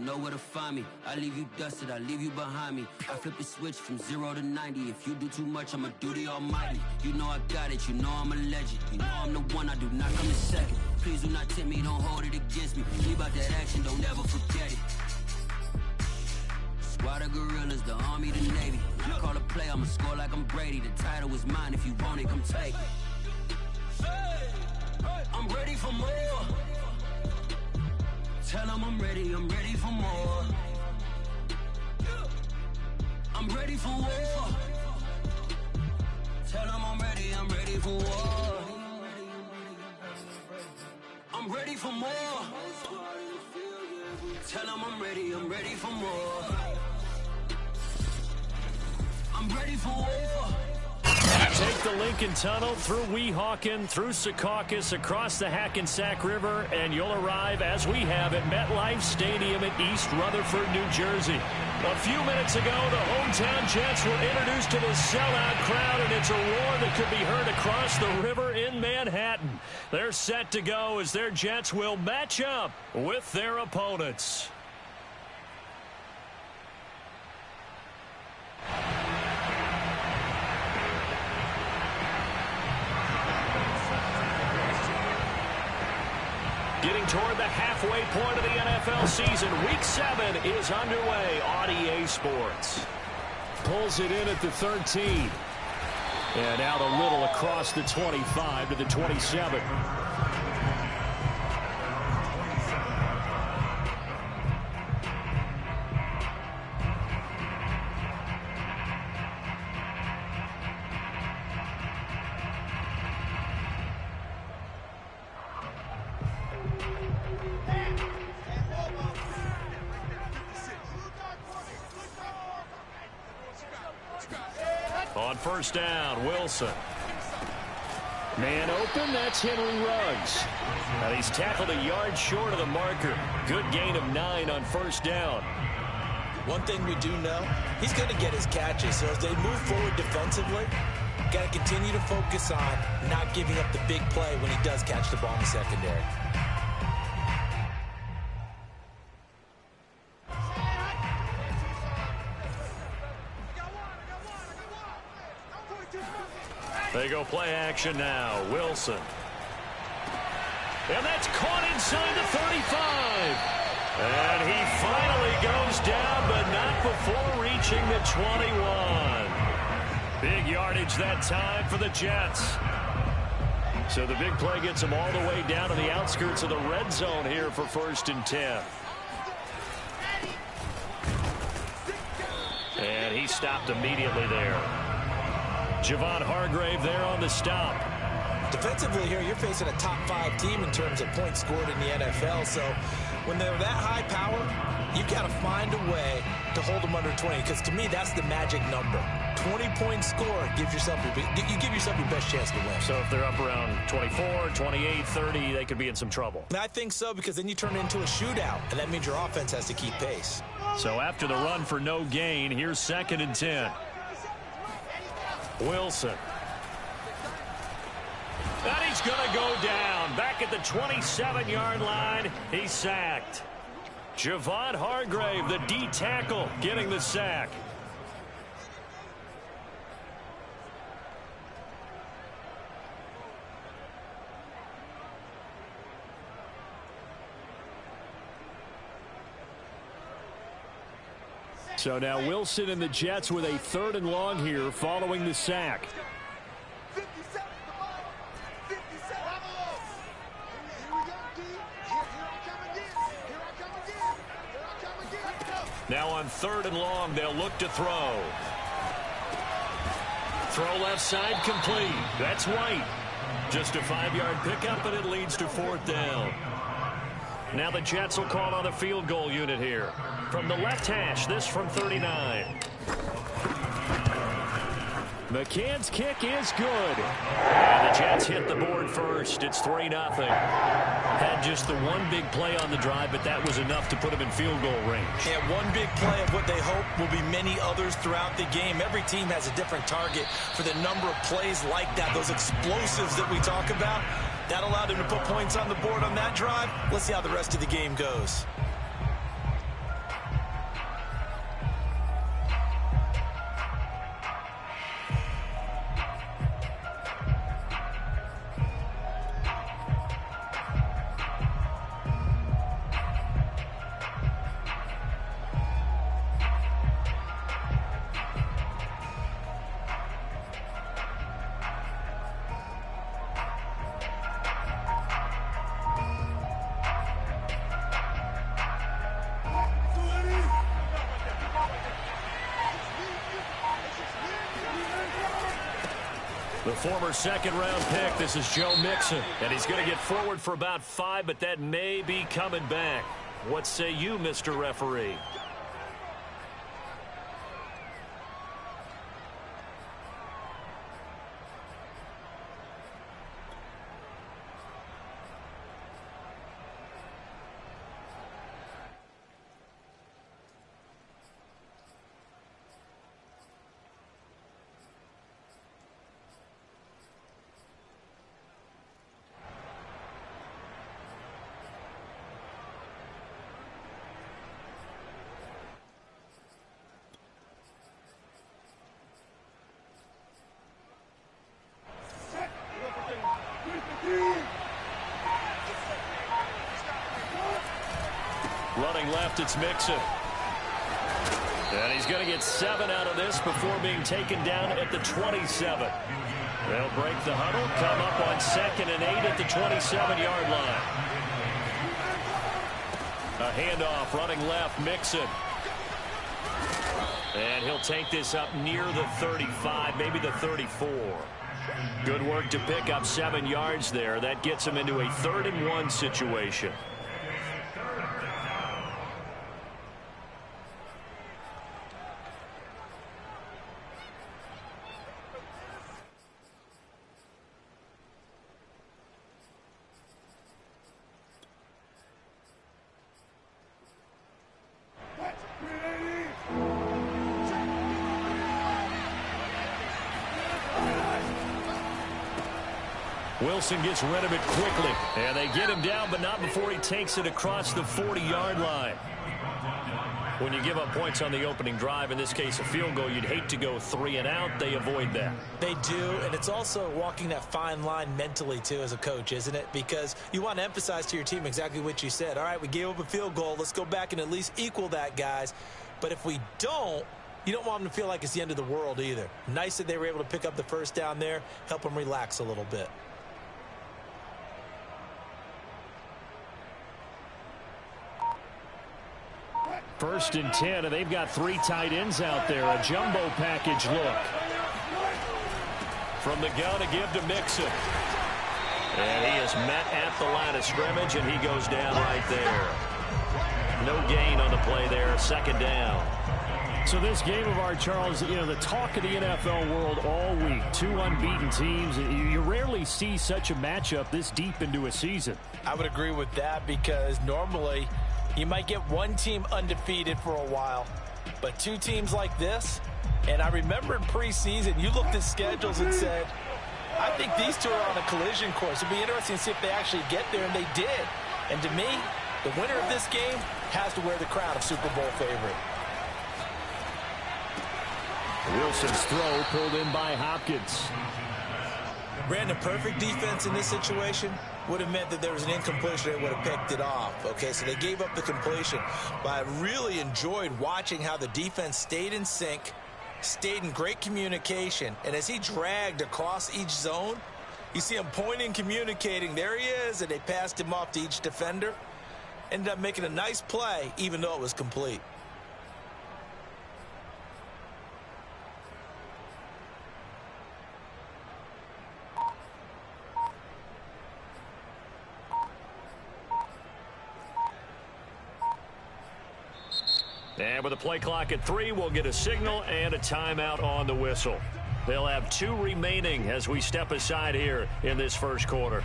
know where to find me. I leave you dusted, I leave you behind me. I flip the switch from 0 to 90. If you do too much, I'ma do the almighty. You know I got it, you know I'm a legend. You know I'm the one, I do not come in second. Please do not tempt me, don't hold it against me. Leave out that action, don't ever forget it. Squad of gorillas, the army, the navy. When I call a play, I'ma score like I'm Brady. The title is mine, if you want it, come take it. I'm ready for more. Tell them I'm ready for more. I'm ready for war. Tell them I'm ready for war. I'm ready for more. Tell them I'm ready for more. I'm ready for war. Take the Lincoln Tunnel through Weehawken, through Secaucus, across the Hackensack River, and you'll arrive, as we have, at MetLife Stadium in East Rutherford, New Jersey. A few minutes ago, the hometown Jets were introduced to the sellout crowd, and it's a roar that could be heard across the river in Manhattan. They're set to go as their Jets will match up with their opponents. Getting toward the halfway point of the NFL season. Week 7 is underway on EA Sports. Pulls it in at the 13. And out a little across the 25 to the 27. On first down, Wilson. Man open, that's Henry Ruggs. And he's tackled a yard short of the marker. Good gain of 9 on first down. One thing we do know, he's going to get his catches. So as they move forward defensively, got to continue to focus on not giving up the big play when he does catch the ball in the secondary. They go play action now. Wilson. And that's caught inside the 35. And he finally goes down, but not before reaching the 21. Big yardage that time for the Jets. So the big play gets him all the way down to the outskirts of the red zone here for 1st and 10. And he stopped immediately there. Javon Hargrave there on the stop. Defensively here, you're facing a top 5 team in terms of points scored in the NFL. So when they're that high power, you've got to find a way to hold them under 20. Because to me, that's the magic number. 20-point score gives yourself you give yourself your best chance to win. So if they're up around 24, 28, 30, they could be in some trouble. I think so, because then you turn it into a shootout, and that means your offense has to keep pace. So after the run for no gain, here's 2nd and 10. Wilson. And he's going to go down. Back at the 27-yard line. He's sacked. Javon Hargrave, the D tackle, getting the sack. So now Wilson and the Jets with a 3rd and long here following the sack. Now on 3rd and long, they'll look to throw. Throw left side complete. That's White. Just a 5-yard pickup, and it leads to 4th down. Now the Jets will call on the field goal unit here. From the left hash, this from 39. McCann's kick is good. And the Jets hit the board first. It's 3-0. Had just the one big play on the drive, but that was enough to put them in field goal range. Yeah, one big play of what they hope will be many others throughout the game. Every team has a different target for the number of plays like that, those explosives that we talk about. That allowed him to put points on the board on that drive. Let's see how the rest of the game goes. The former second-round pick, this is Joe Mixon. And he's going to get forward for about 5, but that may be coming back. What say you, Mr. Referee? Running left, it's Mixon. And he's going to get 7 out of this before being taken down at the 27. They'll break the huddle, come up on 2nd and 8 at the 27-yard line. A handoff, running left, Mixon. And he'll take this up near the 35, maybe the 34. Good work to pick up 7 yards there. That gets him into a 3rd and 1 situation. Wilson gets rid of it quickly. And they get him down, but not before he takes it across the 40-yard line. When you give up points on the opening drive, in this case a field goal, you'd hate to go 3 and out. They avoid that. They do, and it's also walking that fine line mentally, too, as a coach, isn't it? Because you want to emphasize to your team exactly what you said. All right, we gave up a field goal. Let's go back and at least equal that, guys. But if we don't, you don't want them to feel like it's the end of the world either. Nice that they were able to pick up the first down there, help them relax a little bit. First and 10, and they've got 3 tight ends out there. A jumbo package look. From the gun to give to Mixon. And he is met at the line of scrimmage, and he goes down right there. No gain on the play there. 2nd down. So this game of ours, Charles, you know, the talk of the NFL world all week. 2 unbeaten teams. You rarely see such a matchup this deep into a season. I would agree with that because normally you might get one team undefeated for a while, but 2 teams like this, and I remember in preseason, you looked at schedules and said, I think these 2 are on a collision course. It'd be interesting to see if they actually get there, and they did. And to me, the winner of this game has to wear the crown of Super Bowl favorite. Wilson's throw pulled in by Hopkins. Brandon, perfect defense in this situation would have meant that there was an incompletion. They would have picked it off. Okay, so they gave up the completion. But I really enjoyed watching how the defense stayed in sync, stayed in great communication. And as he dragged across each zone, you see him pointing, communicating. There he is, and they passed him off to each defender. Ended up making a nice play, even though it was complete. And with a play clock at 3, we'll get a signal and a timeout on the whistle. They'll have 2 remaining as we step aside here in this first quarter.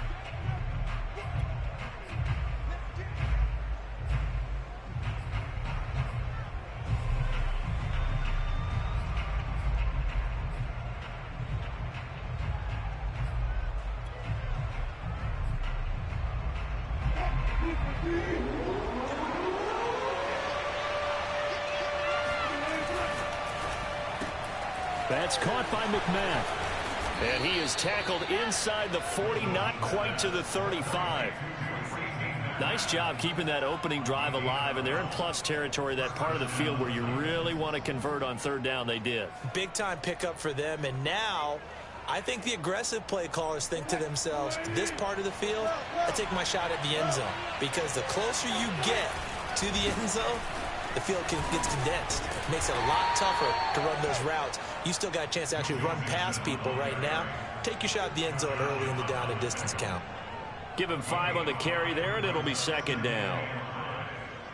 That's caught by McMahon. And he is tackled inside the 40, not quite to the 35. Nice job keeping that opening drive alive, and they're in plus territory, that part of the field where you really want to convert on 3rd down. They did. Big time pickup for them, and now I think the aggressive play callers think to themselves, this part of the field, I take my shot at the end zone, because the closer you get to the end zone, the field gets condensed. It makes it a lot tougher to run those routes. You still got a chance to actually run past people right now. take your shot at the end zone early in the down and distance count. Give him 5 on the carry there, and it'll be second down.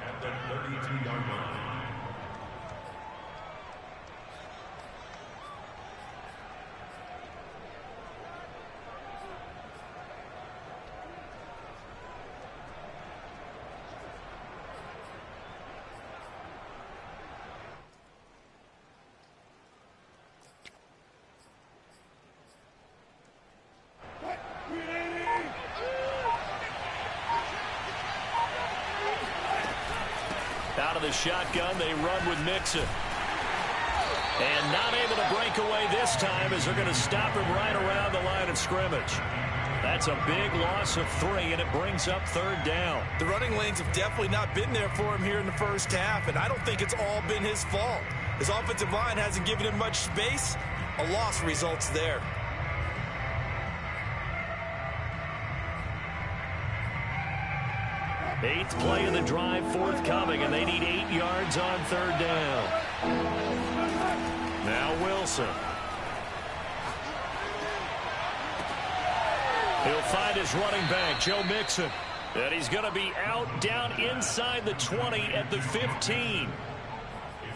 At the 32-yard line. Out of the shotgun, they run with Mixon. And not able to break away this time as they're going to stop him right around the line of scrimmage. That's a big loss of 3, and it brings up third down. The running lanes have definitely not been there for him here in the first half, and I don't think it's all been his fault. His offensive line hasn't given him much space. A loss results there. Eighth play of the drive forthcoming, and they need 8 yards on third down. Now Wilson. He'll find his running back, Joe Mixon. And he's going to be out down inside the 20 at the 15.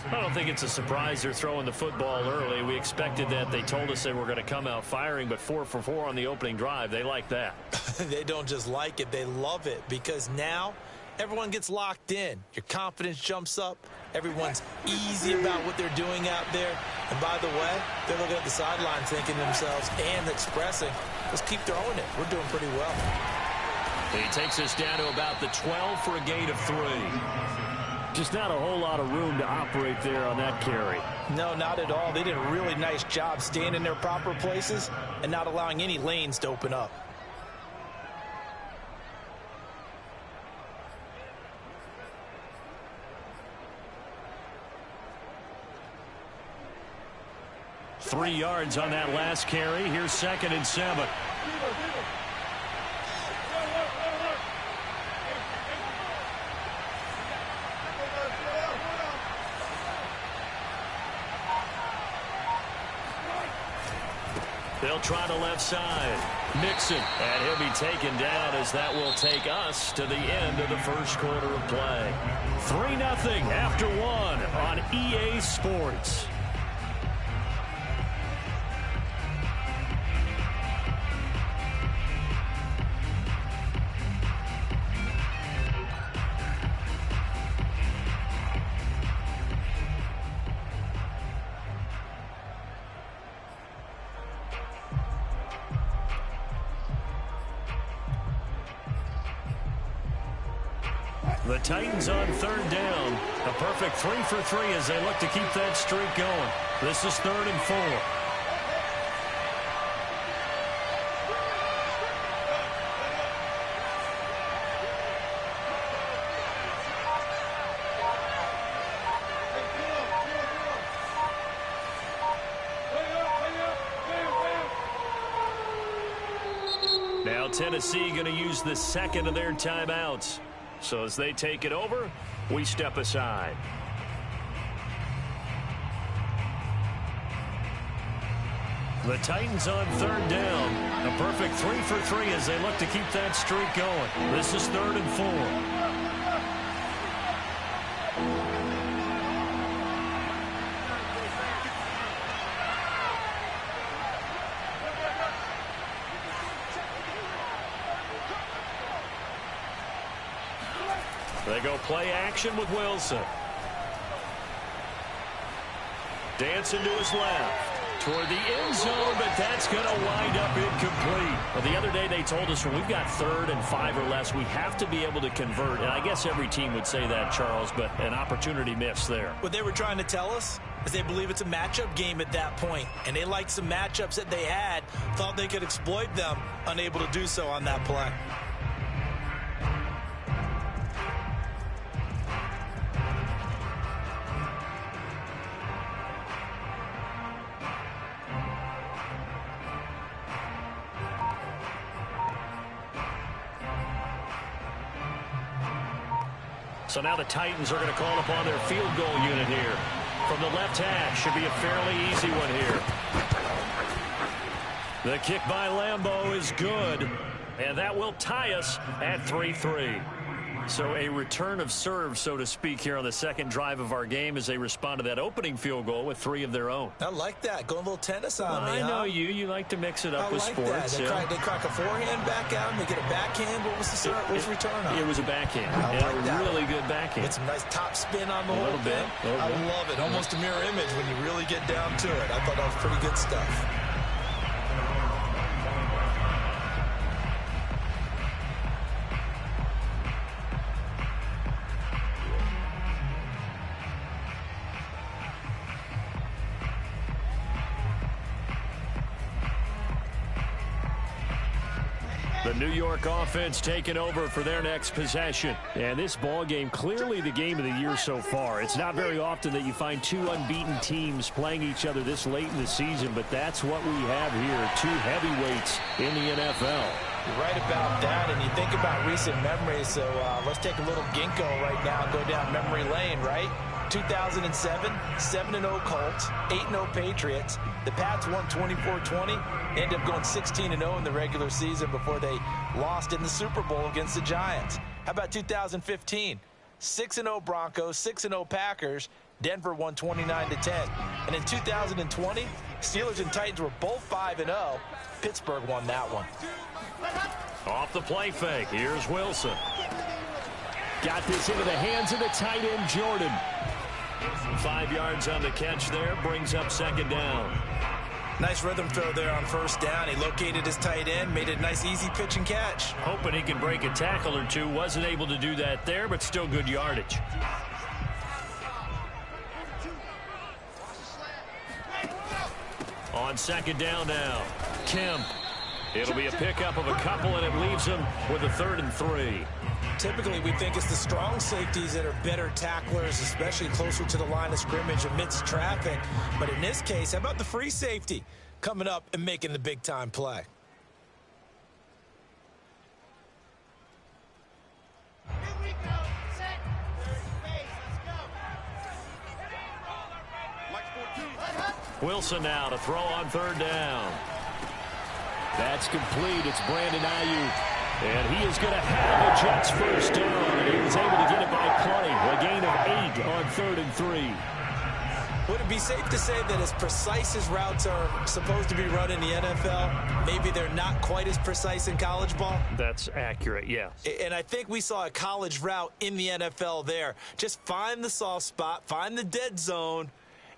I don't think it's a surprise they're throwing the football early. We expected that. They told us they were going to come out firing, but 4 for 4 on the opening drive. They like that. They don't just like it, they love it, because now everyone gets locked in. Your confidence jumps up. Everyone's easy about what they're doing out there. And by the way, they're looking at the sideline thinking to themselves and expressing, let's keep throwing it. We're doing pretty well. He takes us down to about the 12 for a gain of 3. Just not a whole lot of room to operate there on that carry. No, not at all. They did a really nice job staying in their proper places and not allowing any lanes to open up. Three yards on that last carry. Here's 2nd and 7. They'll try the left side. Mixon, and he'll be taken down as that will take us to the end of the first quarter of play. 3-0 after 1 on EA Sports. The Titans on third down. A perfect 3 for 3 as they look to keep that streak going. This is 3rd and 4. Now Tennessee going to use the 2nd of their timeouts. So as they take it over, we step aside. The Titans on third down. A perfect 3 for 3 as they look to keep that streak going. This is 3rd and 4. They go play action with Wilson. Dancing to his left. Toward the end zone, but that's going to wind up incomplete. Well, the other day they told us when we've got 3rd and 5 or less, we have to be able to convert. And I guess every team would say that, Charles, but an opportunity missed there. What they were trying to tell us is they believe it's a matchup game at that point. And they liked some matchups that they had, thought they could exploit them, unable to do so on that play. So now the Titans are going to call upon their field goal unit here. From the left hash, should be a fairly easy one here. The kick by Lambeau is good, and that will tie us at 3-3. So a return of serve, so to speak, here on the second drive of our game as they respond to that opening field goal with 3 of their own. I like that. Going a little tennis on me, I know you. You like to mix it up with sports. That. They crack a forehand back out and they get a backhand. What was the serve? What was the return on? It was a backhand. I like that. Really good backhand. Get some nice top spin on the whole thing. I love it. Almost a mirror image when you really get down to it. I thought that was pretty good stuff. The New York offense taking over for their next possession. And this ball game, clearly the game of the year so far. It's not very often that you find 2 unbeaten teams playing each other this late in the season, but that's what we have here, 2 heavyweights in the NFL. You're right about that, and you think about recent memories, so let's take a little ginkgo right now and go down memory lane, right? 2007, 7-0 Colts, 8-0 Patriots. The Pats won 24-20, ended up going 16-0 in the regular season before they lost in the Super Bowl against the Giants. How about 2015? 6-0 Broncos, 6-0 Packers. Denver won 29-10. And in 2020, Steelers and Titans were both 5-0. Pittsburgh won that one. Off the play fake, here's Wilson. Got this into the hands of the tight end, Jordan. 5 yards on the catch there, brings up second down. Nice rhythm throw there on first down. He located his tight end, made it a nice easy pitch and catch. Hoping he can break a tackle or two. Wasn't able to do that there, but still good yardage. On second down now, Kemp. It'll be a pickup of a couple, and it leaves him with a 3rd and 3. Typically, we think it's the strong safeties that are better tacklers, especially closer to the line of scrimmage amidst traffic. But in this case, how about the free safety coming up and making the big-time play? Wilson now to throw on 3rd down. That's complete. It's Brandon Ayuk. And he is going to have a Jets first down. And he was able to get it by plenty. A gain of 8 on 3rd and 3. Would it be safe to say that as precise as routes are supposed to be run in the NFL, maybe they're not quite as precise in college ball? That's accurate, yes. And I think we saw a college route in the NFL there. Just find the soft spot, find the dead zone,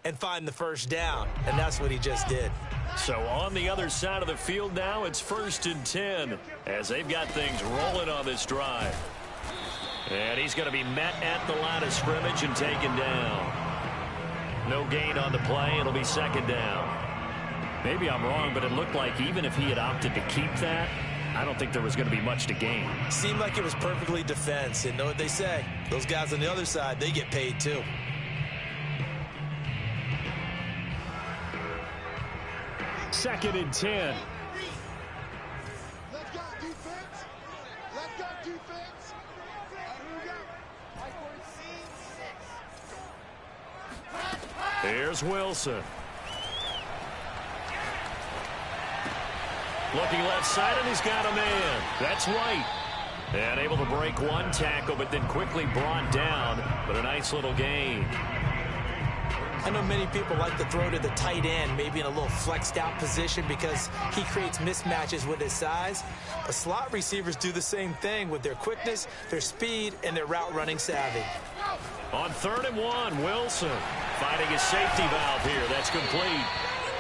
and find the first down. And that's what he just did. So on the other side of the field now, it's 1st and 10 as they've got things rolling on this drive. And he's going to be met at the line of scrimmage and taken down. No gain on the play. It'll be 2nd down. Maybe I'm wrong, but it looked like even if he had opted to keep that, I don't think there was going to be much to gain. Seemed like it was perfectly defense. And know what they say? Those guys on the other side, they get paid too. 2nd and 10. Let's go, defense. Let's go, defense. Here's Wilson. Looking left side, and he's got a man. That's White. And able to break one tackle, but then quickly brought down. But a nice little gain. I know many people like to throw to the tight end, maybe in a little flexed out position because he creates mismatches with his size. But slot receivers do the same thing with their quickness, their speed, and their route running savvy. On 3rd and 1, Wilson finding his safety valve here. That's complete.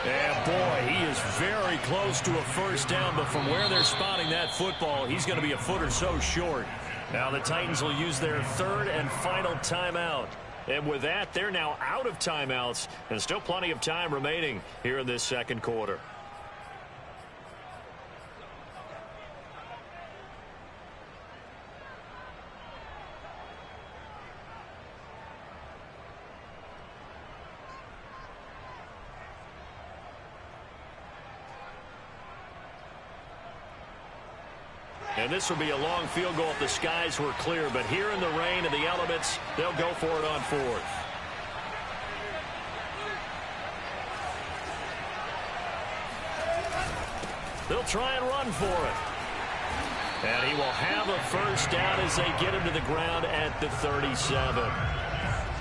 And boy, he is very close to a first down, but from where they're spotting that football, he's going to be a foot or so short. Now the Titans will use their 3rd and final timeout. And with that, they're now out of timeouts, and still plenty of time remaining here in this second quarter. And this will be a long field goal if the skies were clear. But here in the rain and the elements, they'll go for it on 4th. They'll try and run for it. And he will have a first down as they get him to the ground at the 37.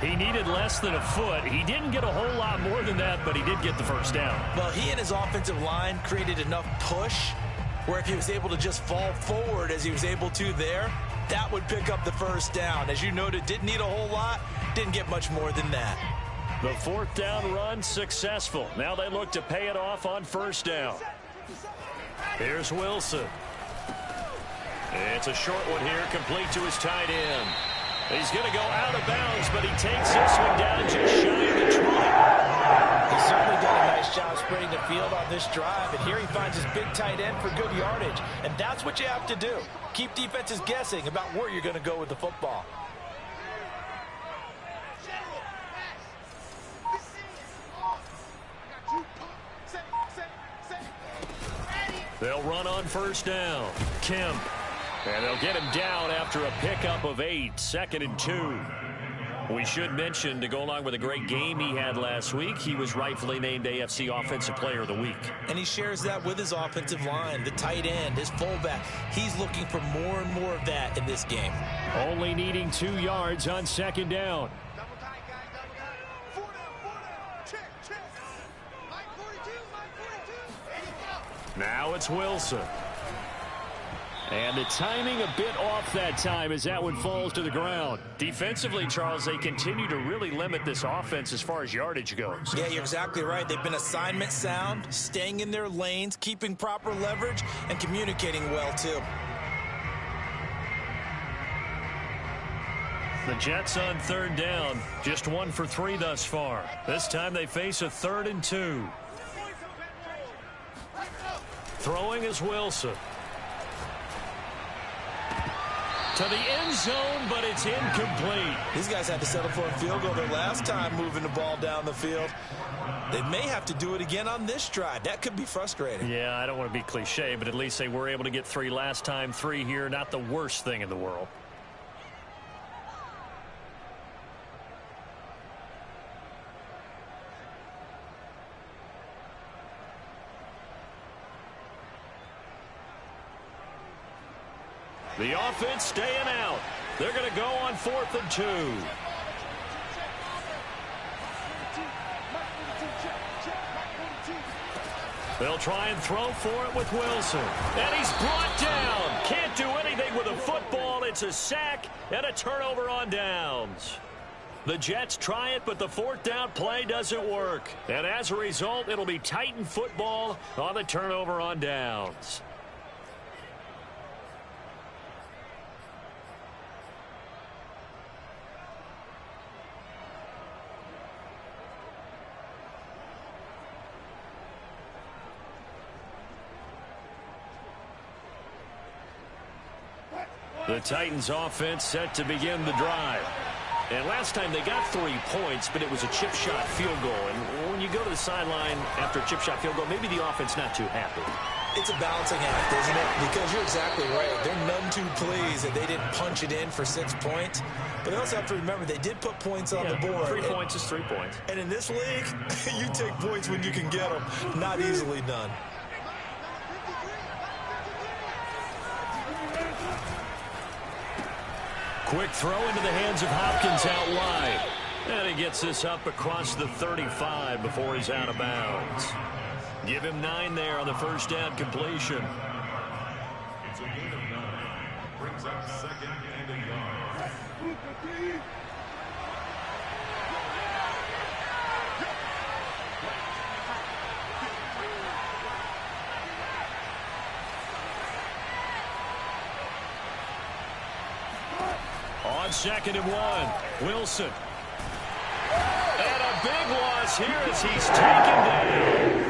He needed less than a foot. He didn't get a whole lot more than that, but he did get the first down. Well, he and his offensive line created enough push where if he was able to just fall forward as he was able to there, that would pick up the first down. As you noted, didn't need a whole lot, didn't get much more than that. The fourth down run successful. Now they look to pay it off on first down. Here's Wilson. It's a short one here, complete to his tight end. He's going to go out of bounds, but he takes this one down just shy of the 20. He's certainly done a nice job spreading the field on this drive, and here he finds his big tight end for good yardage. And that's what you have to do. Keep defenses guessing about where you're going to go with the football. They'll run on first down. Kemp. And they'll get him down after a pickup of 8, 2nd and 2. We should mention, to go along with a great game he had last week, he was rightfully named AFC Offensive Player of the Week. And he shares that with his offensive line, the tight end, his fullback. He's looking for more and more of that in this game. Only needing 2 yards on 2nd down. Double tight, guys, double tight. 4 down. Check. Mike 42, Mike 42. There you go. Now it's Wilson. And the timing a bit off that time as that one falls to the ground. Defensively, Charles, they continue to really limit this offense as far as yardage goes. Yeah, you're exactly right. They've been assignment sound, staying in their lanes, keeping proper leverage, and communicating well, too. The Jets on 3rd down, just 1 for 3 thus far. This time they face a 3rd and 2. Throwing is Wilson. To the end zone, but it's incomplete. These guys had to settle for a field goal their last time moving the ball down the field. They may have to do it again on this drive. That could be frustrating. Yeah, I don't want to be cliche, but at least they were able to get 3 last time. 3 here, not the worst thing in the world. The offense staying out. They're going to go on 4th and 2. They'll try and throw for it with Wilson. And he's brought down. Can't do anything with a football. It's a sack and a turnover on downs. The Jets try it, but the 4th down play doesn't work. And as a result, it'll be Titan football on the turnover on downs. The Titans offense set to begin the drive. And last time they got 3 points, but it was a chip shot field goal. And when you go to the sideline after a chip shot field goal, maybe the offense not too happy. It's a balancing act, isn't it? Because you're exactly right. They're none too pleased that they didn't punch it in for 6 points. But they also have to remember they did put points on the board. 3 points is 3 points. And in this league, you take points when you can get them. Not easily done. Quick throw into the hands of Hopkins out wide. And he gets this up across the 35 before he's out of bounds. Give him 9 there on the first down completion. It's a gain of 9. Brings up 2nd and a yard. On 2nd and 1, Wilson. And a big loss here as he's taken down.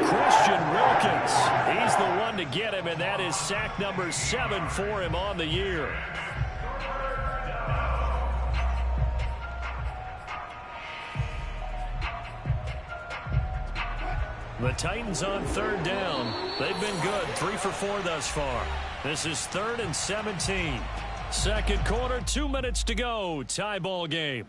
Christian Wilkins. He's the one to get him, and that is sack number 7 for him on the year. The Titans on 3rd down. They've been good, 3 for 4 thus far. This is 3rd and 17. Second quarter, 2 minutes to go. Tie ball game.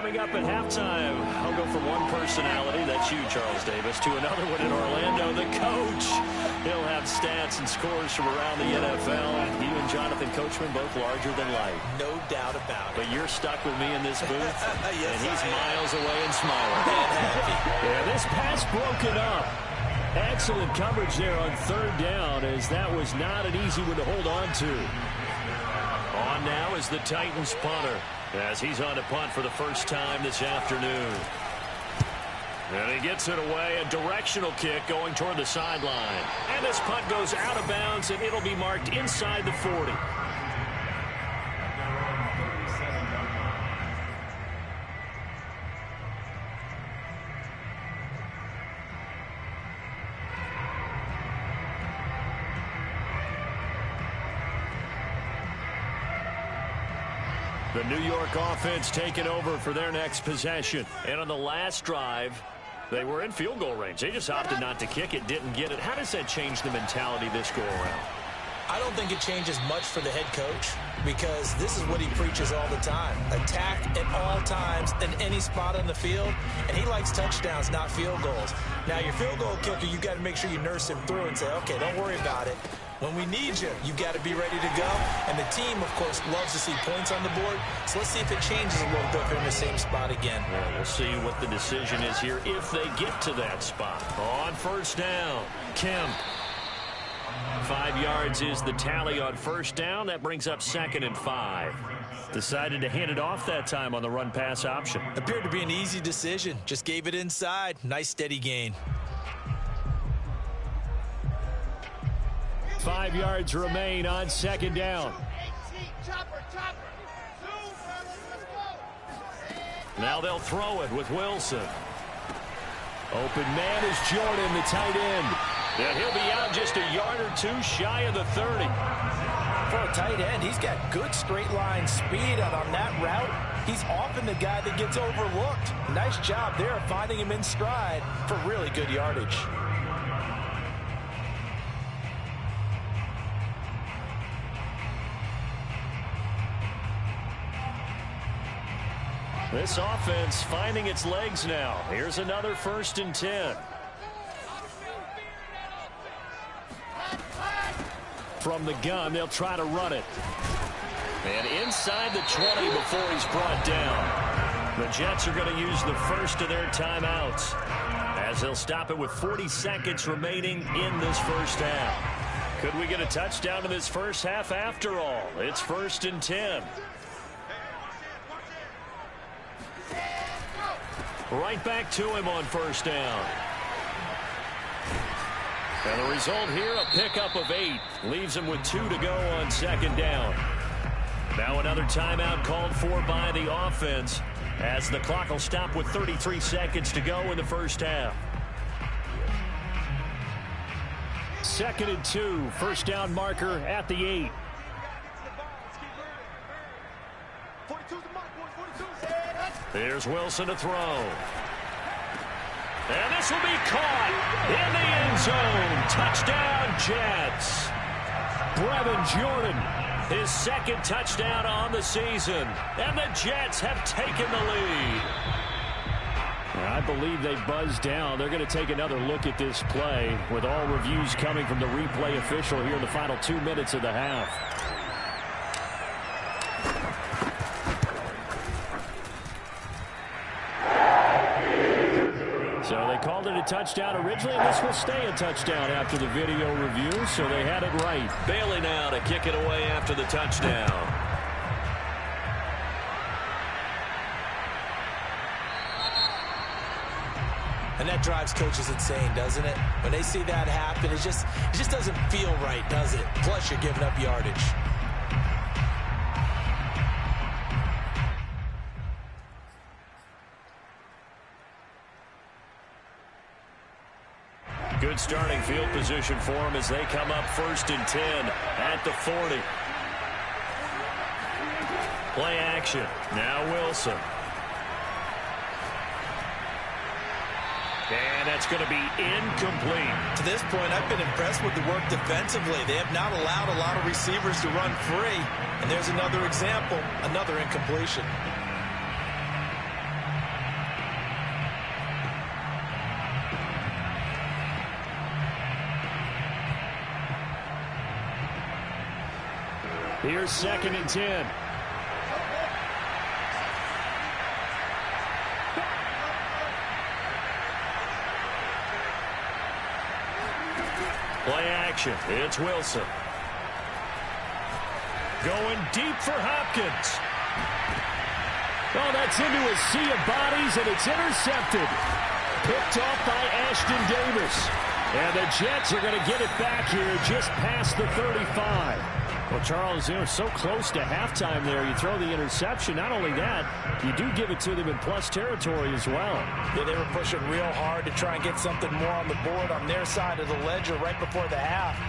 Coming up at halftime, I'll go from one personality, that's you, Charles Davis, to another one in Orlando, the coach. He'll have stats and scores from around the NFL. You and Jonathan Coachman both larger than life. No doubt about it. But you're stuck with me in this booth, yes, and he's miles away and smiling. Yeah, this pass broken up. Excellent coverage there on third down, as that was not an easy one to hold on to. On now is the Titans punter, as he's on to punt for the first time this afternoon. And he gets it away, a directional kick going toward the sideline. And this punt goes out of bounds, and it'll be marked inside the 40. The New York offense taking over for their next possession. And on the last drive, they were in field goal range. They just opted not to kick it, didn't get it. How does that change the mentality this go around? I don't think it changes much for the head coach, because this is what he preaches all the time. Attack at all times in any spot on the field, and he likes touchdowns, not field goals. Now, your field goal kicker, you've got to make sure you nurse him through and say, okay, don't worry about it. When we need you, you've got to be ready to go. And the team, of course, loves to see points on the board. So let's see if it changes a little bit in the same spot again. Well, we'll see what the decision is here if they get to that spot. On first down, Kemp. 5 yards is the tally on first down. That brings up 2nd and 5. Decided to hand it off that time on the run-pass option. Appeared to be an easy decision. Just gave it inside. Nice steady gain. 5 yards remain on 2nd down. Now they'll throw it with Wilson. Open man is Jordan, the tight end. And he'll be out just a yard or two shy of the 30. For a tight end, he's got good straight line speed, and on that route, he's often the guy that gets overlooked. Nice job there of finding him in stride for really good yardage. This offense finding its legs now. Here's another 1st and 10. From the gun, they'll try to run it. And inside the 20 before he's brought down. The Jets are going to use the first of their timeouts, as they'll stop it with 40 seconds remaining in this first half. Could we get a touchdown in this first half after all? It's 1st and 10. Right back to him on first down. And the result here, a pickup of 8. Leaves him with 2 to go on 2nd down. Now another timeout called for by the offense, as the clock will stop with 33 seconds to go in the first half. 2nd and 2. First down marker at the 8. Here's Wilson to throw. And this will be caught in the end zone. Touchdown, Jets. Brevin Jordan, his 2nd touchdown on the season. And the Jets have taken the lead. I believe they buzzed down. They're going to take another look at this play, with all reviews coming from the replay official here in the final 2 minutes of the half. So they called it a touchdown originally, and this will stay a touchdown after the video review, so they had it right. Bailey now to kick it away after the touchdown. And that drives coaches insane, doesn't it? When they see that happen, it just doesn't feel right, does it? Plus, you're giving up yardage. Good starting field position for them as they come up 1st and 10 at the 40. Play action. Now Wilson. And that's going to be incomplete. To this point, I've been impressed with the work defensively. They have not allowed a lot of receivers to run free. And there's another example, another incompletion. Here's 2nd and 10. Play action. It's Wilson. Going deep for Hopkins. Oh, that's into a sea of bodies, and it's intercepted. Picked off by Ashton Davis. And the Jets are going to get it back here just past the 35. Well, Charles, so close to halftime there. You throw the interception. Not only that, you do give it to them in plus territory as well. Yeah, they were pushing real hard to try and get something more on the board on their side of the ledger right before the half.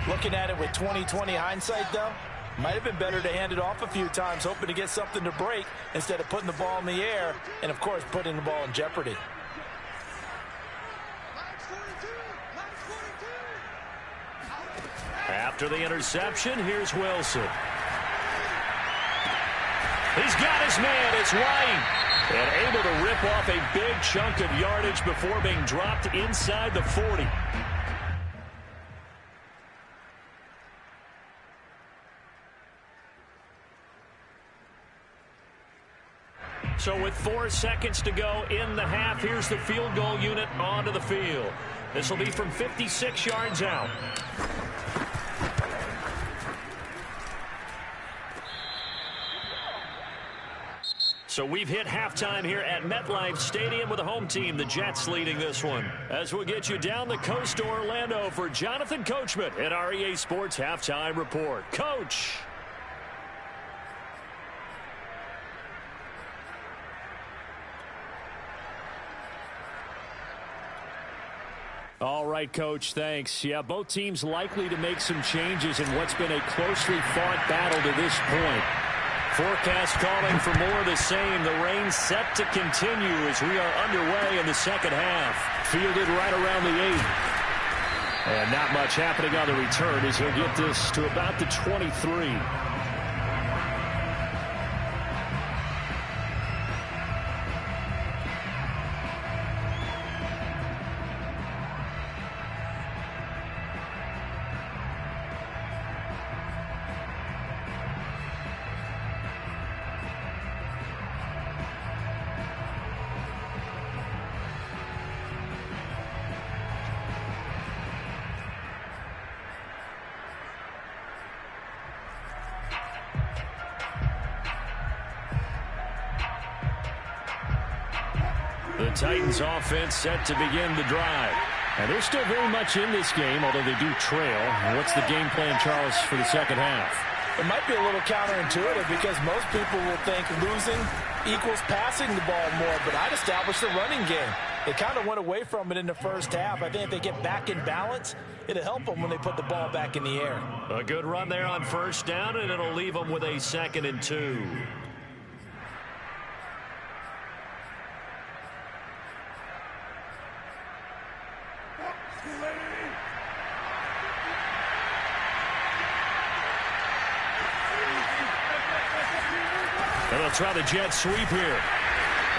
Looking at it with 20/20 hindsight, though, might have been better to hand it off a few times, hoping to get something to break instead of putting the ball in the air and, of course, putting the ball in jeopardy. After the interception, here's Wilson. He's got his man. It's White. And able to rip off a big chunk of yardage before being dropped inside the 40. So with 4 seconds to go in the half, here's the field goal unit onto the field. This will be from 56 yards out. So we've hit halftime here at MetLife Stadium with the home team, the Jets, leading this one. As we'll get you down the coast to Orlando for Jonathan Coachman at our EA Sports Halftime Report. Coach. All right, Coach, thanks. Yeah, both teams likely to make some changes in what's been a closely fought battle to this point. Forecast calling for more of the same. The rain set to continue as we are underway in the second half. Fielded right around the 8. And not much happening on the return as he'll get this to about the 23. The Titans offense set to begin the drive. And they're still very much in this game, although they do trail. What's the game plan, Charles, for the second half? It might be a little counterintuitive because most people will think losing equals passing the ball more, but I'd establish the running game. They kind of went away from it in the first half. I think if they get back in balance, it'll help them when they put the ball back in the air. A good run there on first down, and it'll leave them with a 2nd and 2. And they'll try the jet sweep here.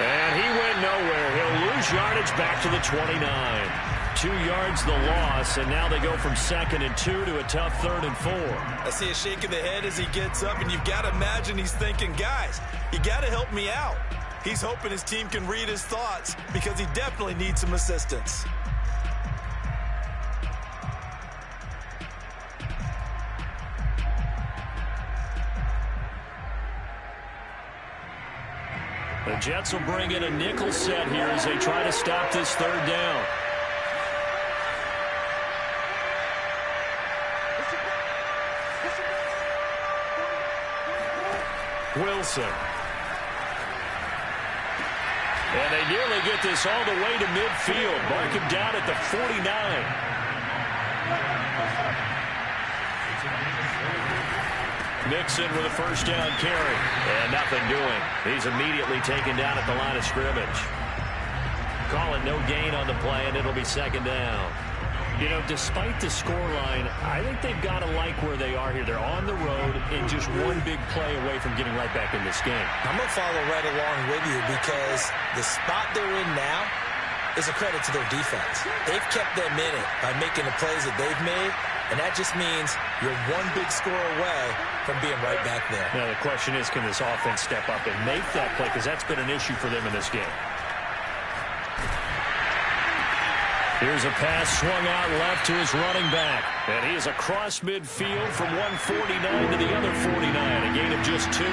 And he went nowhere. He'll lose yardage back to the 29. 2 yards the loss, and now they go from 2nd and 2 to a tough 3rd and 4. I see a shake of the head as he gets up, and you've got to imagine he's thinking, guys, you got to help me out. He's hoping his team can read his thoughts because he definitely needs some assistance. The Jets will bring in a nickel set here as they try to stop this 3rd down. Wilson. And they nearly get this all the way to midfield. Mark him down at the 49. Mixon with a first down carry. And nothing doing. He's immediately taken down at the line of scrimmage. Calling no gain on the play, and it'll be 2nd down. You know, despite the scoreline, I think they've got to like where they are here. They're on the road and just one big play away from getting right back in this game. I'm going to follow right along with you because the spot they're in now is a credit to their defense. They've kept them in it by making the plays that they've made, And that just means you're one big score away from being right back there. Now the question is, can this offense step up and make that play? Because that's been an issue for them in this game. Here's a pass swung out left to his running back. And he is across midfield from 149 to the other 49. A gain of just 2.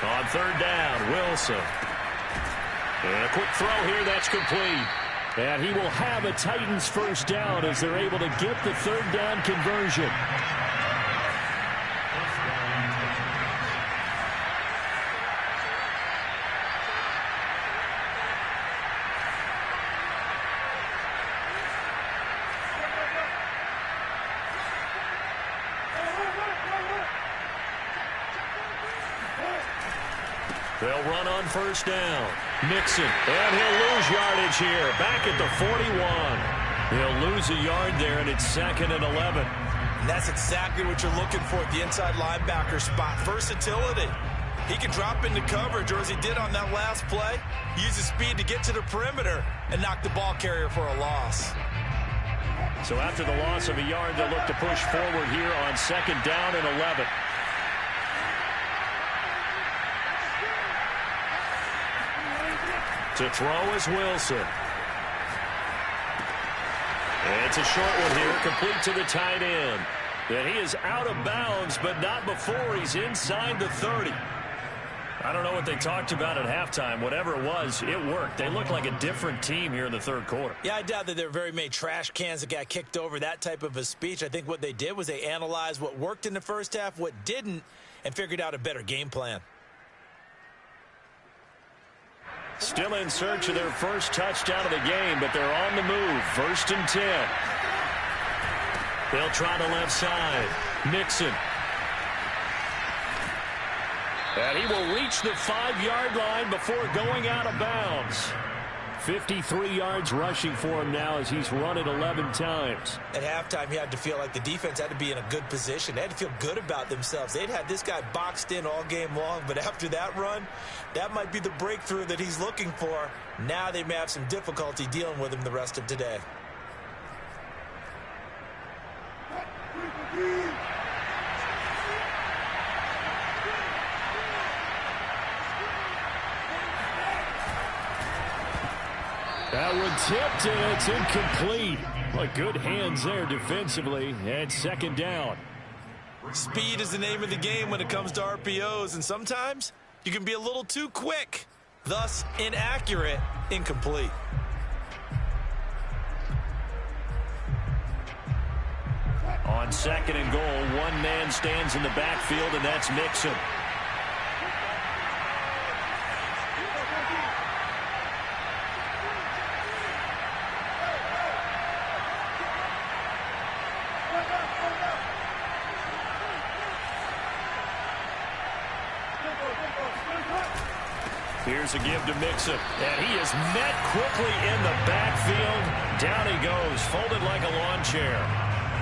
On third down, Wilson. And a quick throw here, that's complete. And he will have a Titans first down as they're able to get the third down conversion. They'll run on first down. Mixon, and he'll lose yardage here. Back at the 41. He'll lose a yard there, and it's 2nd and 11. And that's exactly what you're looking for at the inside linebacker spot. Versatility. He can drop into coverage, or as he did on that last play, use his speed to get to the perimeter and knock the ball carrier for a loss. So after the loss of a yard, they'll look to push forward here on 2nd down and 11. To throw is Wilson. And it's a short one here, complete to the tight end. And he is out of bounds, but not before he's inside the 30. I don't know what they talked about at halftime. Whatever it was, it worked. They look like a different team here in the third quarter. Yeah, I doubt that there were very many trash cans that got kicked over, that type of a speech. I think what they did was they analyzed what worked in the first half, what didn't, and figured out a better game plan. Still in search of their first touchdown of the game, but they're on the move. 1st and 10. They'll try the left side. Mixon. And he will reach the 5-yard line before going out of bounds. 53 yards rushing for him now as he's run it 11 times. At halftime, he had to feel like the defense had to be in a good position. They had to feel good about themselves. They'd had this guy boxed in all game long, but after that run, that might be the breakthrough that he's looking for. Now they may have some difficulty dealing with him the rest of today. That one tipped, and it's incomplete. Well, good hands there defensively, and 2nd down. Speed is the name of the game when it comes to RPOs, and sometimes you can be a little too quick, thus inaccurate, incomplete. On 2nd and goal, one man stands in the backfield, and that's Mixon. Here's a give to Mixon, and he is met quickly in the backfield. Down he goes, folded like a lawn chair.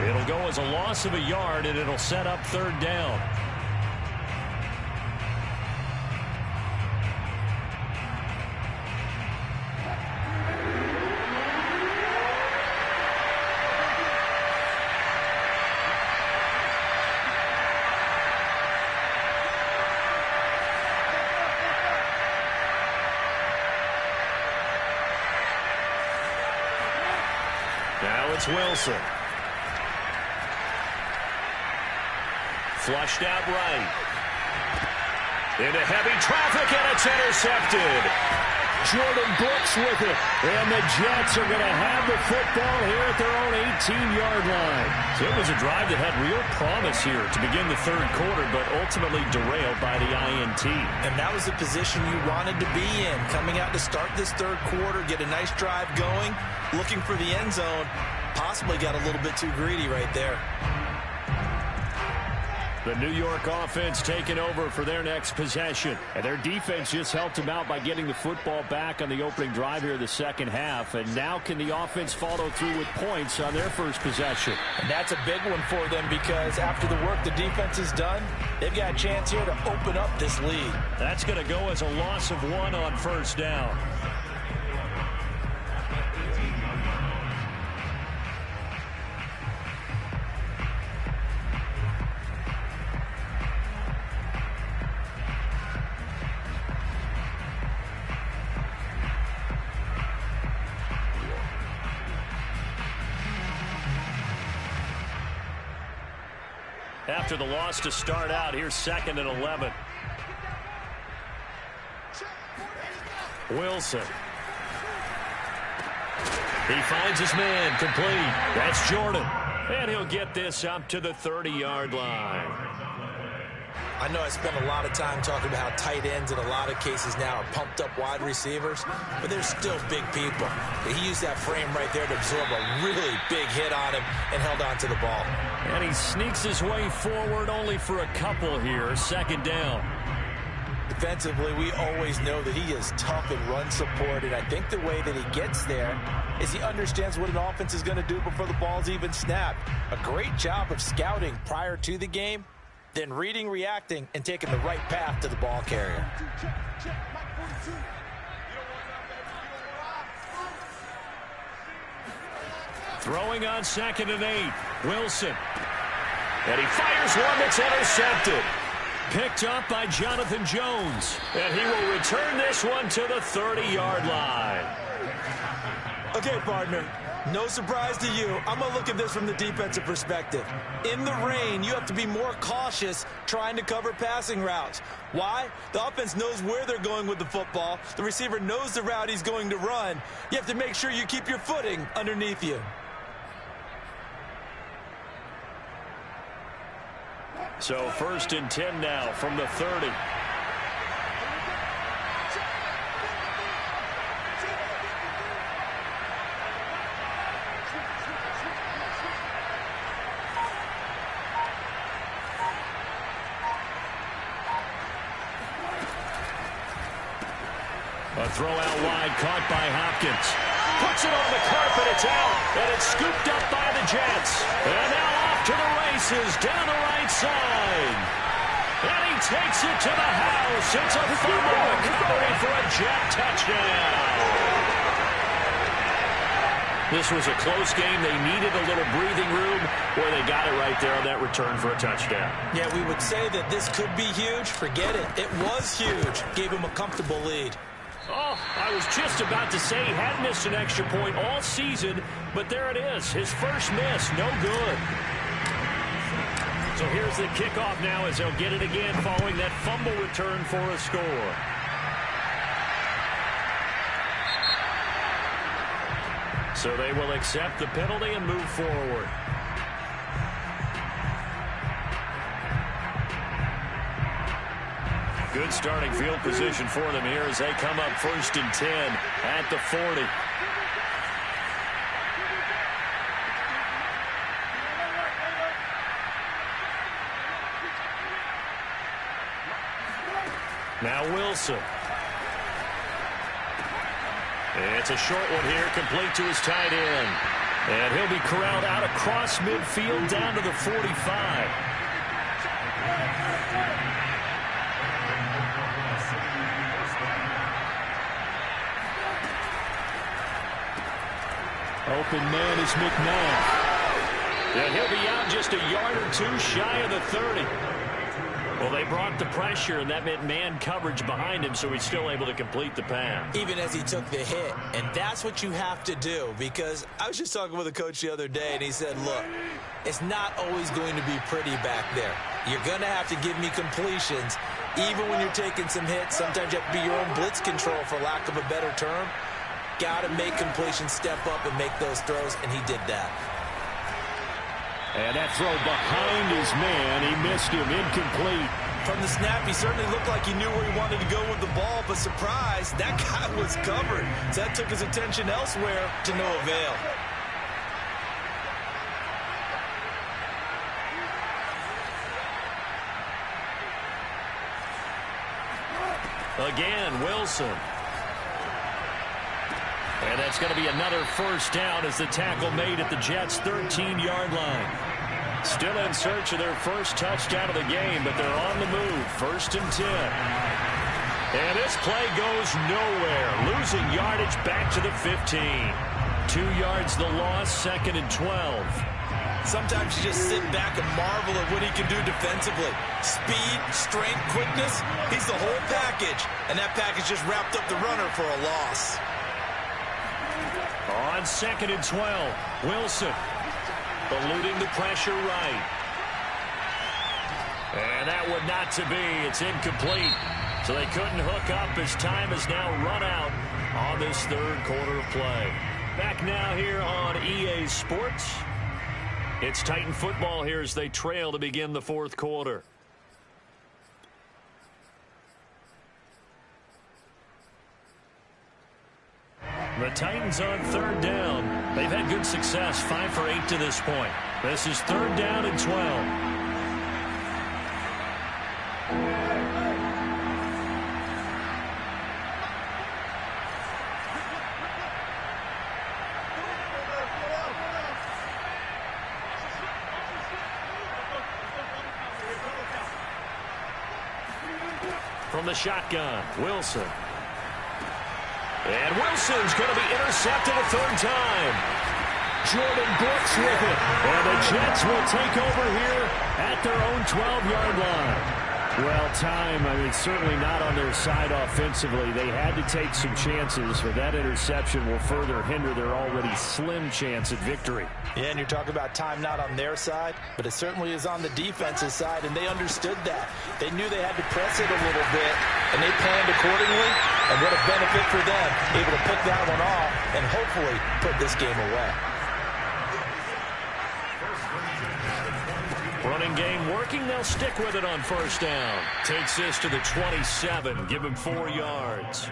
It'll go as a loss of a yard, and it'll set up 3rd down. Now it's Wilson. Flushed out right. Into heavy traffic, and it's intercepted. Jordan Brooks with it. And the Jets are going to have the football here at their own 18-yard line. So it was a drive that had real promise here to begin the third quarter, but ultimately derailed by the INT. And that was the position you wanted to be in. Coming out to start this third quarter, get a nice drive going, looking for the end zone. Possibly got a little bit too greedy right there. The New York offense taking over for their next possession. And their defense just helped them out by getting the football back on the opening drive here in the second half. And now can the offense follow through with points on their first possession? And that's a big one for them because after the work the defense has done, they've got a chance here to open up this lead. That's going to go as a loss of 1 on first down. After the loss to start out, here's 2nd and 11. Wilson. He finds his man complete. That's Jordan. And he'll get this up to the 30-yard line. I know I spent a lot of time talking about how tight ends in a lot of cases now are pumped up wide receivers, but they're still big people. He used that frame right there to absorb a really big hit on him and held on to the ball. And he sneaks his way forward only for a couple here. 2nd down. Defensively, we always know that he is tough in run support, and I think the way that he gets there is he understands what an offense is going to do before the ball's even snapped. A great job of scouting prior to the game, then reading, reacting, and taking the right path to the ball carrier. Throwing on 2nd and 8. Wilson. And he fires one that's intercepted. Picked up by Jonathan Jones. And he will return this one to the 30-yard line. Okay, partner. No surprise to you. I'm going to look at this from the defensive perspective. In the rain, you have to be more cautious trying to cover passing routes. Why? The offense knows where they're going with the football. The receiver knows the route he's going to run. You have to make sure you keep your footing underneath you. So 1st and 10 now from the 30. A throw out wide, caught by Hopkins. Puts it on the carpet, it's out, and it's scooped up by the Jets. And now off to the races, down the right side. And he takes it to the house. It's a fumble recovery for a Jet touchdown. This was a close game. They needed a little breathing room where they got it right there on that return for a touchdown. Yeah, we would say that this could be huge. Forget it. It was huge. Gave him a comfortable lead. Oh, I was just about to say he had missed an extra point all season, but there it is. His first miss, no good. So here's the kickoff now as they'll get it again following that fumble return for a score. So they will accept the penalty and move forward. Good starting field position for them here as they come up 1st and 10 at the 40. Now Wilson. It's a short one here, complete to his tight end. And he'll be corralled out across midfield down to the 45. Open man is McNabb. And he'll be out just a yard or two shy of the 30. Well, they brought the pressure, and that meant man coverage behind him, so he's still able to complete the pass. Even as he took the hit. And that's what you have to do, because I was just talking with a coach the other day, and he said, look, it's not always going to be pretty back there. You're going to have to give me completions. Even when you're taking some hits, sometimes you have to be your own blitz control, for lack of a better term. Got to make completions, step up, and make those throws, and he did that. And that throw behind his man, he missed him, incomplete. From the snap, he certainly looked like he knew where he wanted to go with the ball, but surprise, that guy was covered. So that took his attention elsewhere to no avail. Again, Wilson. And that's going to be another first down as the tackle made at the Jets' 13-yard line. Still in search of their first touchdown of the game, but they're on the move. 1st and 10. And this play goes nowhere. Losing yardage back to the 15. 2 yards the loss, 2nd and 12. Sometimes you just sit back and marvel at what he can do defensively. Speed, strength, quickness. He's the whole package. And that package just wrapped up the runner for a loss. On 2nd and 12, Wilson eluding the pressure right. And that would not to be. It's incomplete. So they couldn't hook up as time has now run out on this 3rd quarter of play. Back now here on EA Sports. It's Titan football here as they trail to begin the 4th quarter. The Titans on 3rd down. They've had good success, 5 for 8 to this point. This is 3rd down and 12. From the shotgun, Wilson. And Wilson's going to be intercepted a 3rd time. Jordan Brooks with it. And the Jets will take over here at their own 12-yard line. Well, time, I mean, certainly not on their side offensively. They had to take some chances, but that interception will further hinder their already slim chance at victory. Yeah, and you're talking about time not on their side, but it certainly is on the defensive side, and they understood that. They knew they had to press it a little bit, and they planned accordingly, and what a benefit for them, able to pick that one off and hopefully put this game away. Running game working. They'll stick with it on 1st down. Takes this to the 27. Give him 4 yards.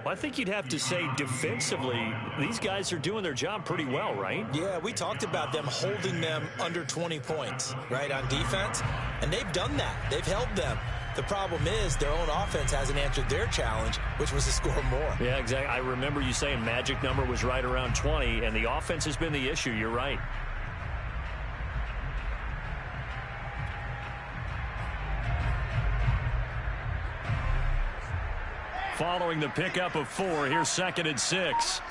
Well, I think you'd have to say defensively, these guys are doing their job pretty well, right? Yeah, we talked about them holding them under 20 points, right, on defense. And they've done that. They've held them. The problem is their own offense hasn't answered their challenge, which was to score more. Yeah, exactly. I remember you saying magic number was right around 20, and the offense has been the issue. You're right. Following the pickup of 4, here's 2nd and 6.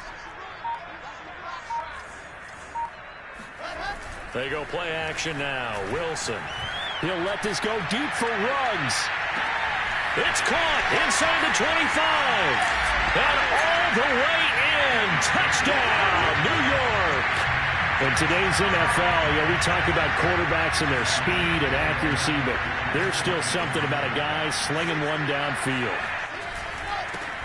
They go play action now. Wilson. He'll let this go deep for Ruggs. It's caught inside the 25. And all the way in. Touchdown, New York. In today's NFL, we talk about quarterbacks and their speed and accuracy, but there's still something about a guy slinging one downfield.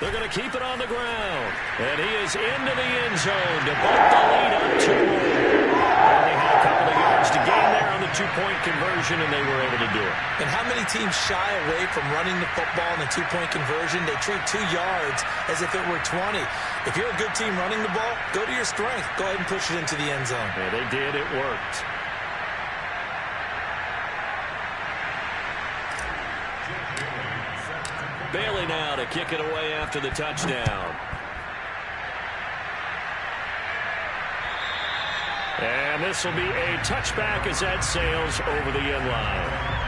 They're going to keep it on the ground. And he is into the end zone to bump the lead up 2 more. And they had a couple of yards to gain there on the 2-point conversion, and they were able to do it. And how many teams shy away from running the football in the 2-point conversion? They treat 2 yards as if it were 20. If you're a good team running the ball, go to your strength. Go ahead and push it into the end zone. Yeah, they did. It worked. Bailey now to kick it away after the touchdown. And this will be a touchback as that sails over the end line.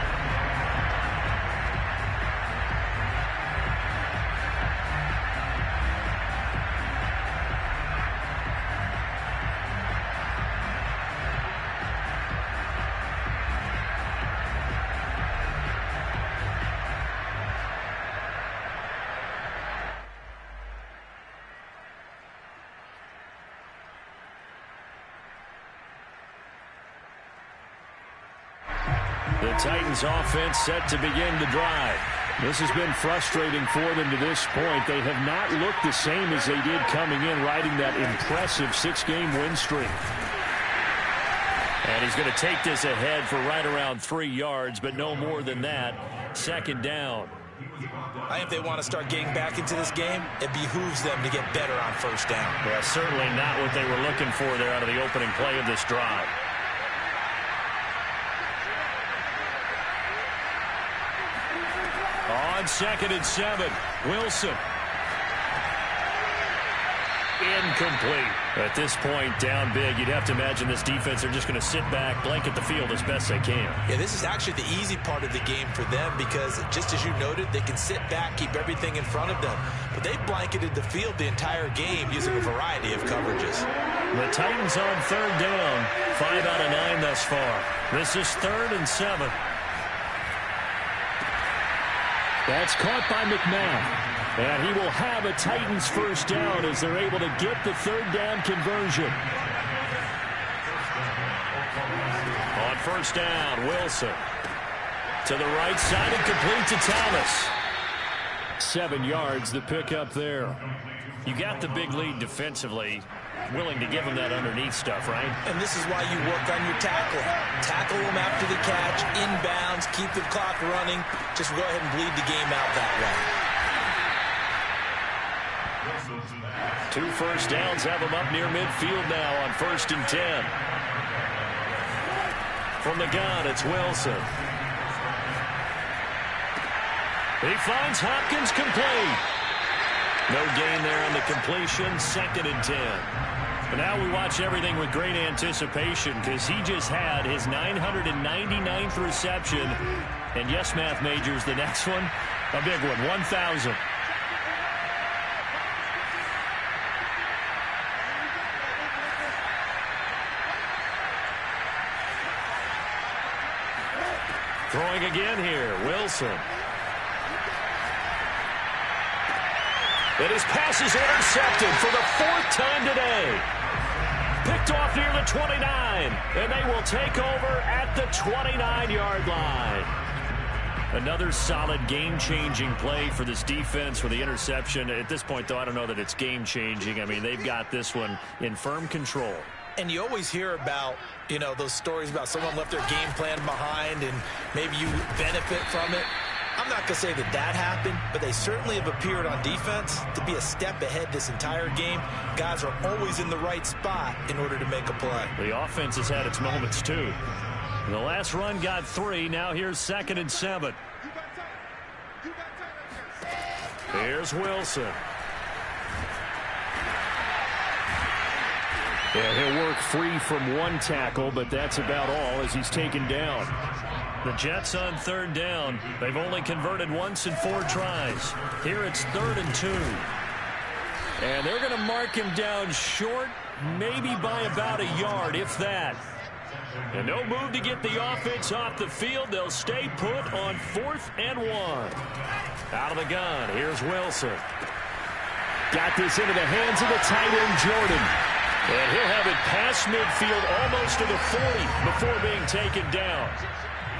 The Titans offense set to begin the drive. This has been frustrating for them to this point. They have not looked the same as they did coming in, riding that impressive 6-game win streak. And he's going to take this ahead for right around 3 yards, but no more than that. 2nd down. I think if they want to start getting back into this game, it behooves them to get better on 1st down. Yeah, certainly not what they were looking for there out of the opening play of this drive. On on 2nd and 7. Wilson. Incomplete. At this point, down big, you'd have to imagine this defense are just going to sit back, blanket the field as best they can. Yeah, this is actually the easy part of the game for them because, just as you noted, they can sit back, keep everything in front of them. But they blanketed the field the entire game using a variety of coverages. The Titans on 3rd down, 5 out of 9 thus far. This is 3rd and 7. That's caught by McMahon. And he will have a Titans first down as they're able to get the 3rd down conversion. On 1st down, Wilson. To the right side and complete to Thomas. 7 yards the pickup there. You got the big lead defensively. Willing to give him that underneath stuff, right? And this is why you work on your tackling. Tackle them after the catch, inbounds, keep the clock running. Just go ahead and bleed the game out that way. 2 first downs have him up near midfield now on 1st and 10. From the gun, it's Wilson. He finds Hopkins complete. No gain there on the completion, 2nd and 10. But now we watch everything with great anticipation because he just had his 999th reception. And yes, math majors, the next one, a big one, 1,000. Throwing again here, Wilson. And his pass is intercepted for the 4th time today. Picked off near the 29, and they will take over at the 29-yard line. Another solid game-changing play for this defense with the interception. At this point, though, I don't know that it's game-changing. I mean, they've got this one in firm control. And you always hear about, you know, those stories about someone left their game plan behind and maybe you benefit from it. I'm not going to say that that happened, but they certainly have appeared on defense to be a step ahead this entire game. Guys are always in the right spot in order to make a play. The offense has had its moments, too. The last run got 3. Now here's 2nd and 7. Here's Wilson. Yeah, he'll work free from 1 tackle, but that's about all as he's taken down. The Jets on 3rd down. They've only converted once in 4 tries. Here it's 3rd and 2. And they're going to mark him down short, maybe by about a yard, if that. And no move to get the offense off the field. They'll stay put on 4th and 1. Out of the gun, here's Wilson. Got this into the hands of the tight end, Jordan. And he'll have it past midfield almost to the 40 before being taken down.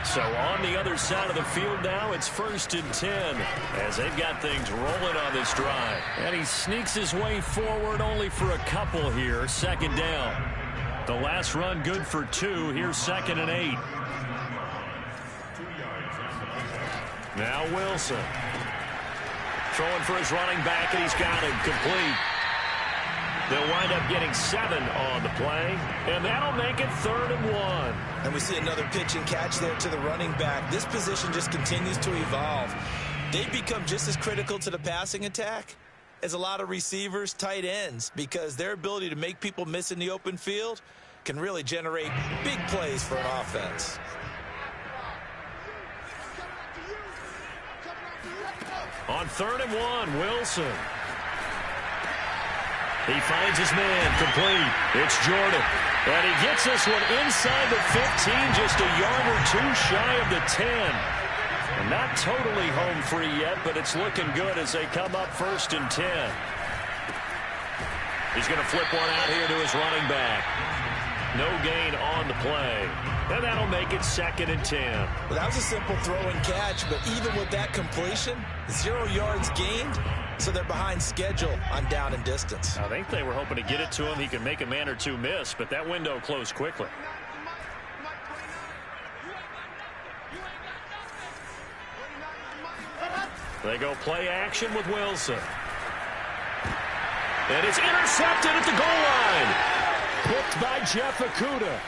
So on the other side of the field now, it's 1st and 10 as they've got things rolling on this drive. And he sneaks his way forward only for a couple here. 2nd down. The last run good for 2. Here's 2nd and 8. Now Wilson. Throwing for his running back, and he's got him complete. They'll wind up getting 7 on the play, and that'll make it 3rd and 1. And we see another pitch and catch there to the running back. This position just continues to evolve. They've become just as critical to the passing attack as a lot of receivers, tight ends, because their ability to make people miss in the open field can really generate big plays for an offense. On 3rd and 1, Wilson. He finds his man complete. It's Jordan. And he gets this one inside the 15, just a yard or 2 shy of the 10. And not totally home free yet, but it's looking good as they come up 1st and 10. He's going to flip one out here to his running back. No gain on the play. And that'll make it 2nd and 10. Well, that was a simple throw and catch, but even with that completion, 0 yards gained, so they're behind schedule on down and distance. I think they were hoping to get it to him. He could make a man or 2 miss, but that window closed quickly. They go play action with Wilson. And it's intercepted at the goal line. Picked by Jeff Okudah.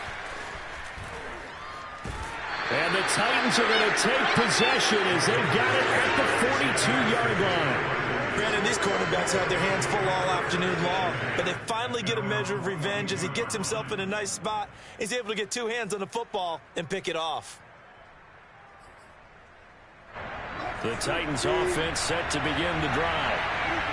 And the Titans are going to take possession as they've got it at the 42-yard line. Granted, these quarterbacks had their hands full all afternoon long, but they finally get a measure of revenge as he gets himself in a nice spot. He's able to get two hands on the football and pick it off. The Titans offense set to begin the drive.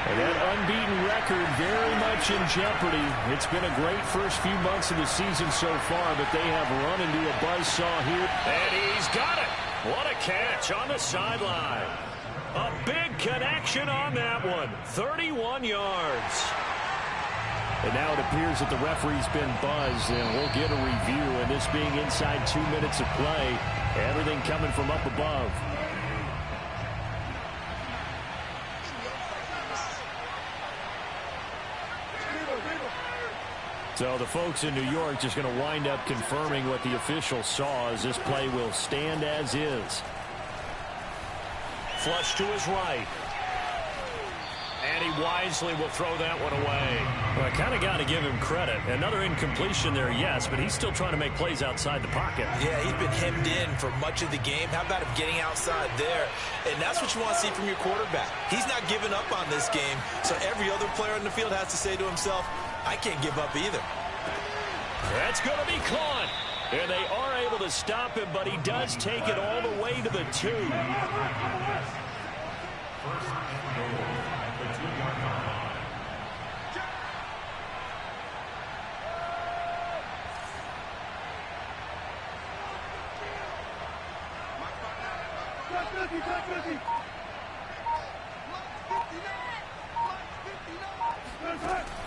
And that unbeaten record very much in jeopardy. It's been a great first few months of the season so far, but they have run into a buzzsaw here. And he's got it. What a catch on the sideline. A big connection on that one. 31 yards. And now it appears that the referee's been buzzed, and we'll get a review. And this being inside 2 minutes of play, everything coming from up above. So the folks in New York just going to wind up confirming what the official saw as this play will stand as is. Flush to his right. And he wisely will throw that one away. Well, I kind of got to give him credit. Another incompletion there, yes, but he's still trying to make plays outside the pocket. Yeah, he's been hemmed in for much of the game. How about him getting outside there? And that's what you want to see from your quarterback. He's not giving up on this game, so every other player in the field has to say to himself, I can't give up either. That's going to be caught. And they are able to stop him, but he does take it all the way to the 2.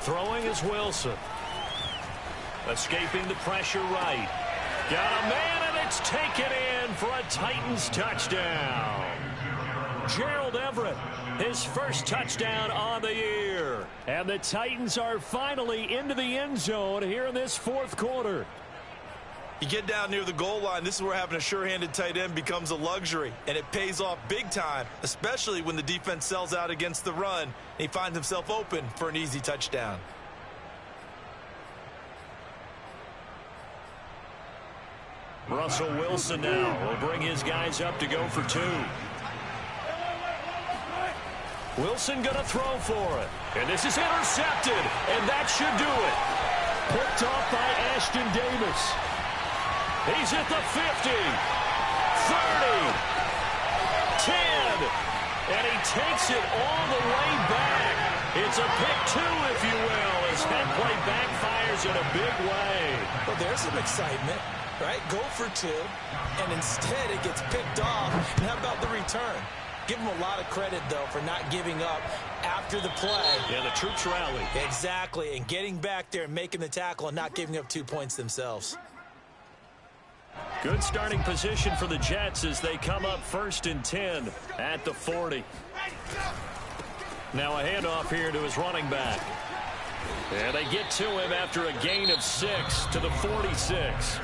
Throwing is Wilson. Escaping the pressure right. Got a man, and it's taken in for a Titans touchdown. Gerald Everett, his first touchdown on the year. And the Titans are finally into the end zone here in this fourth quarter. You get down near the goal line, this is where having a sure-handed tight end becomes a luxury, and it pays off big time, especially when the defense sells out against the run, and he finds himself open for an easy touchdown. Russell Wilson now will bring his guys up to go for 2. Wilson going to throw for it. And this is intercepted, and that should do it. Picked off by Ashton Davis. He's at the 50, 30, 10, and he takes it all the way back. It's a pick 2, if you will, as that play backfires in a big way. Well, there's some excitement, right? Go for 2, and instead it gets picked off. And how about the return? Give him a lot of credit, though, for not giving up after the play. Yeah, the troops rally. Exactly, and getting back there and making the tackle and not giving up 2 points themselves. Good starting position for the Jets as they come up 1st and 10 at the 40. Now a handoff here to his running back. And they get to him after a gain of 6 to the 46.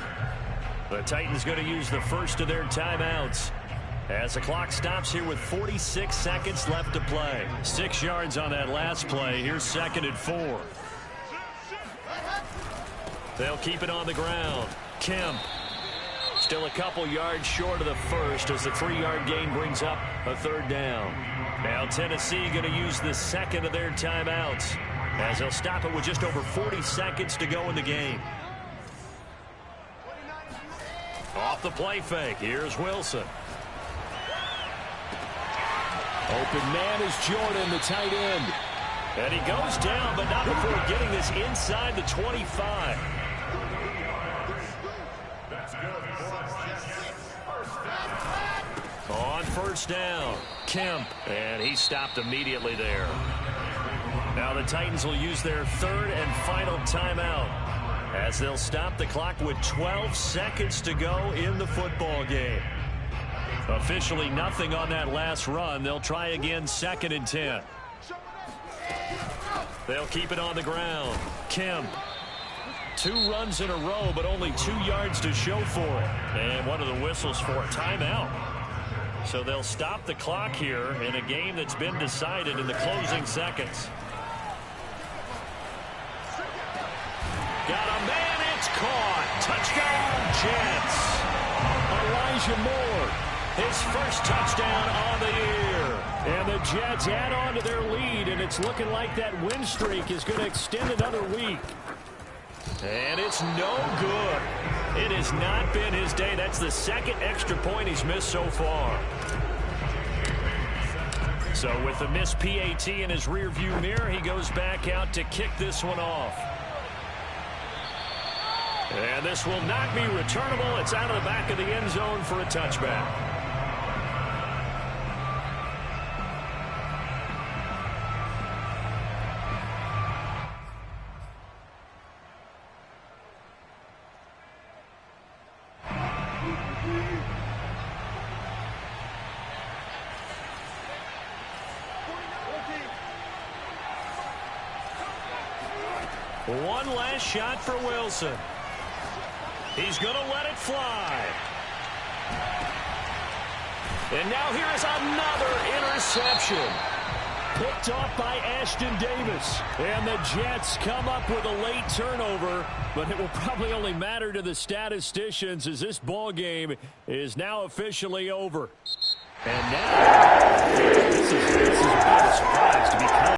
The Titans going to use the first of their timeouts as the clock stops here with 46 seconds left to play. 6 yards on that last play. Here's 2nd and 4. They'll keep it on the ground. Kemp. Still a couple yards short of the first as the 3-yard gain brings up a 3rd down. Now Tennessee going to use the second of their timeouts as they'll stop it with just over 40 seconds to go in the game. Off the play fake. Here's Wilson. Open man is Jordan, the tight end. And he goes down, but not before getting this inside the 25. On 1st down, Kemp, and he stopped immediately there. Now the Titans will use their 3rd and final timeout as they'll stop the clock with 12 seconds to go in the football game. Officially nothing on that last run. They'll try again 2nd and 10. They'll keep it on the ground. Kemp. 2 runs in a row, but only 2 yards to show for it. And one of the whistles for a timeout. So they'll stop the clock here in a game that's been decided in the closing seconds. Got a man, it's caught. Touchdown, Jets. A Elijah Moore, his first touchdown on the year. And the Jets add on to their lead, and it's looking like that win streak is going to extend another week. And it's no good. It has not been his day. That's the second extra point he's missed so far. So with the missed PAT in his rearview mirror, he goes back out to kick this one off. And this will not be returnable. It's out of the back of the end zone for a touchback. One last shot for Wilson. He's going to let it fly. And now here is another interception. Picked off by Ashton Davis. And the Jets come up with a late turnover, but it will probably only matter to the statisticians as this ball game is now officially over. And now, this is a bit of